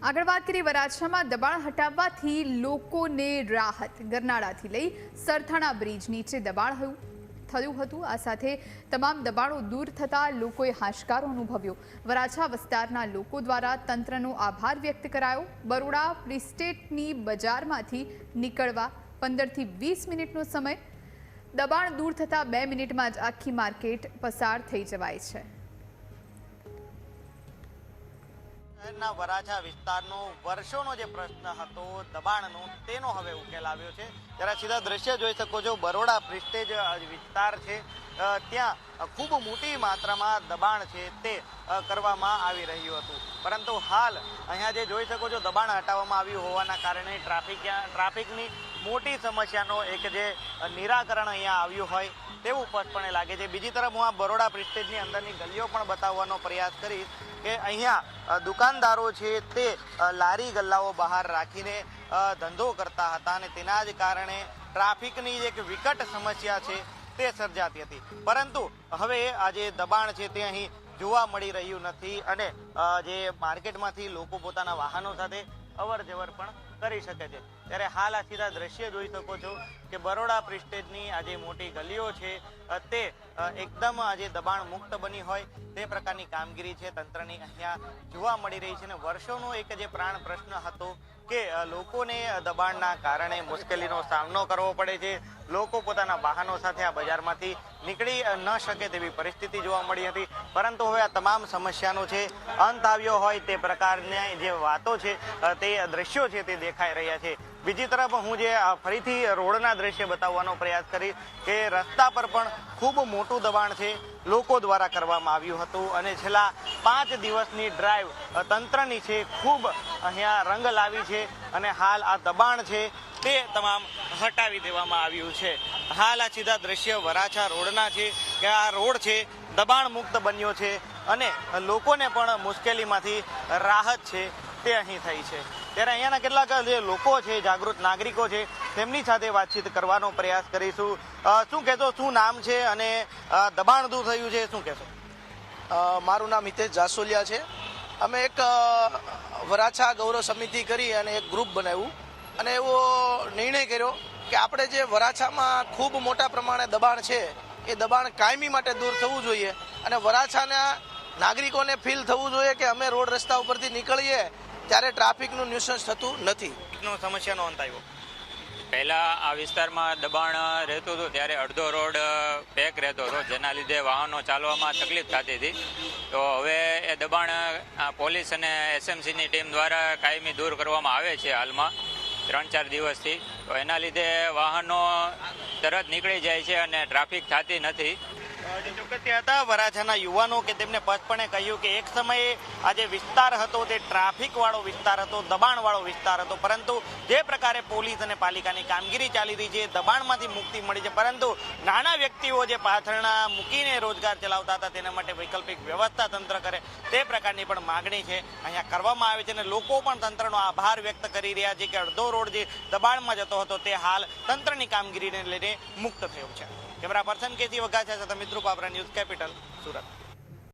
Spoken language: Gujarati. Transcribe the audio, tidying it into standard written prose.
આગળ વાત કરીએ વરાછામાં દબાણ હટાવવાથી લોકોને રાહત ગરનાળાથી લઈ સરથાણા બ્રિજ નીચે દબાણ થયું હતું। આ સાથે તમામ દબાણો દૂર થતાં લોકોએ હાશકારો અનુભવ્યો। વરાછા વિસ્તારના લોકો દ્વારા તંત્રનો આભાર વ્યક્ત કરાયો। બરોડા પ્રિસ્ટેટની બજારમાંથી નીકળવા 15 થી 20 મિનિટનો સમય, દબાણ દૂર થતાં 2 મિનિટમાં જ આખી માર્કેટ પસાર થઈ જવાય છે। શહેરના વરાછા વિસ્તારનો વર્ષોનો જે પ્રશ્ન હતો દબાણનો, તેનો હવે ઉકેલ આવ્યો છે। જરા સીધા દ્રશ્ય જોઈ શકો છો, બરોડા પ્રિસ્ટેજ વિસ્તાર છે ત્યાં ખૂબ મોટી માત્રામાં દબાણ છે તે કરવામાં આવી રહ્યું હતું, પરંતુ હાલ અહીંયા જે જોઈ શકો છો દબાણ હટાવવામાં આવ્યું હોવાના કારણે ટ્રાફિકની મોટી સમસ્યાનો એક જે નિરાકરણ અહીંયા આવ્યું હોય તેવું સ્પષ્ટપણે લાગે છે। બીજી તરફ હું આ બરોડા પ્રિસ્ટેજની અંદરની ગલીઓ પણ બતાવવાનો પ્રયાસ કરીશ કે અહીંયા દુકાનદારો છે તે લારી ગલ્લાઓ બહાર રાખીને ધંધો કરતા હતા અને તેના જ કારણે ટ્રાફિકની એક વિકટ સમસ્યા છે તે સર્જાતી હતી, પરંતુ હવે આ જે દબાણ છે તે અહીં જોવા મળી રહ્યું નથી અને જે માર્કેટમાંથી લોકો પોતાના વાહનો સાથે અવર જવર પણ કરી શકે છે। ત્યારે હાલ આ સીધા દ્રશ્ય જોઈ શકો છો કે બરોડા પ્રિસ્ટેજની આ જે મોટી ગલીઓ છે તે એકદમ આજે દબાણ મુક્ત બની હોય તે પ્રકારની કામગીરી છે તંત્રની અહીંયા જોવા મળી રહી છે। અને વર્ષોનો એક જે પ્રાણ પ્રશ્ન હતો કે લોકોને દબાણના કારણે મુશ્કેલીનો સામનો કરવો પડે છે, લોકો પોતાના વાહનો સાથે આ બજારમાંથી નીકળી ન શકે તેવી પરિસ્થિતિ જોવા મળી હતી, પરંતુ હવે આ તમામ સમસ્યાનો છે અંત આવ્યો હોય તે પ્રકારની જે વાતો છે તે દ્રશ્યો છે તે દેખાઈ રહ્યા છે। બીજી તરફ હું જે ફરીથી રોડના દ્રશ્ય બતાવવાનો પ્રયાસ કરી કે રસ્તા પર પણ ખૂબ મોટું દબાણ છે લોકો દ્વારા કરવામાં આવ્યું હતું અને છેલ્લા 5 દિવસની ડ્રાઈવ તંત્રની છે ખૂબ અહીંયા રંગ લાવી છે અને હાલ આ દબાણ છે તે તમામ હટાવી દેવામાં આવ્યું છે। હાલ આ સીધા દ્રશ્ય વરાછા રોડના છે કે આ રોડ છે દબાણ મુક્ત બન્યો છે અને લોકોને પણ મુશ્કેલીમાંથી રાહત છે તે અહીં થઈ છે। ત્યારે અહીંયાના કેટલાક જે લોકો છે, જાગૃત નાગરિકો છે, તેમની સાથે વાતચીત કરવાનો પ્રયાસ કરીશું। શું કહેશો, શું નામ છે અને દબાણ દૂર થયું છે, શું કહેશો? મારું નામ હિતેશ જાસોલિયા છે। અમે એક વરાછા ગૌરવ સમિતિ કરી અને એક ગ્રુપ બનાવ્યું અને એવો નિર્ણય કર્યો કે આપણે જે વરાછામાં ખૂબ મોટા પ્રમાણે દબાણ છે એ દબાણ કાયમી માટે દૂર થવું જોઈએ અને વરાછાના નાગરિકોને ફીલ થવું જોઈએ કે અમે રોડ રસ્તા ઉપરથી નીકળીએ ત્યારે ટ્રાફિકનું ન્યુસન્સ થતું નથી। સમસ્યાનો અંત આવ્યો। પહેલા આ વિસ્તારમાં દબાણ રહેતું હતું ત્યારે અડધો રોડ પેક રહેતો હતો, જેના લીધે વાહનો ચાલવામાં તકલીફ થતી હતી। તો હવે એ દબાણ પોલીસ અને એસએમસીની ટીમ દ્વારા કાયમી દૂર કરવામાં આવે છે હાલમાં 3-4 દિવસથી। તો એના લીધે વાહનો તરત નીકળી જાય છે અને ટ્રાફિક થતી નથી। ચોક્કસ હતા વરાછાના યુવાનો કે તેમને સ્પષ્ટપણે કહ્યું કે એક સમયે આ જે વિસ્તાર હતો તે ટ્રાફિક વાળો વિસ્તાર હતો, દબાણ વાળો વિસ્તાર હતો, પરંતુ જે પ્રકારે પોલીસ અને પાલિકાની કામગીરી ચાલી રહી છે દબાણમાંથી મુક્તિ મળી છે, પરંતુ નાના વ્યક્તિઓ જે પાથરણા મૂકીને રોજગાર ચલાવતા હતા તેના માટે વૈકલ્પિક વ્યવસ્થા તંત્ર કરે તે પ્રકારની પણ માગણી છે અહીંયા કરવામાં આવે છે અને લોકો પણ તંત્રનો આભાર વ્યક્ત કરી રહ્યા છે કે અડધો રોડ જે દબાણમાં જતો હતો તે હાલ તંત્રની કામગીરીને લઈને મુક્ત થયો છે। કેમેરા પર્સન કેસી વઘાસિયા સાથે મિત્રો પાબરા ન્યૂઝ કેપિટલ સુરત।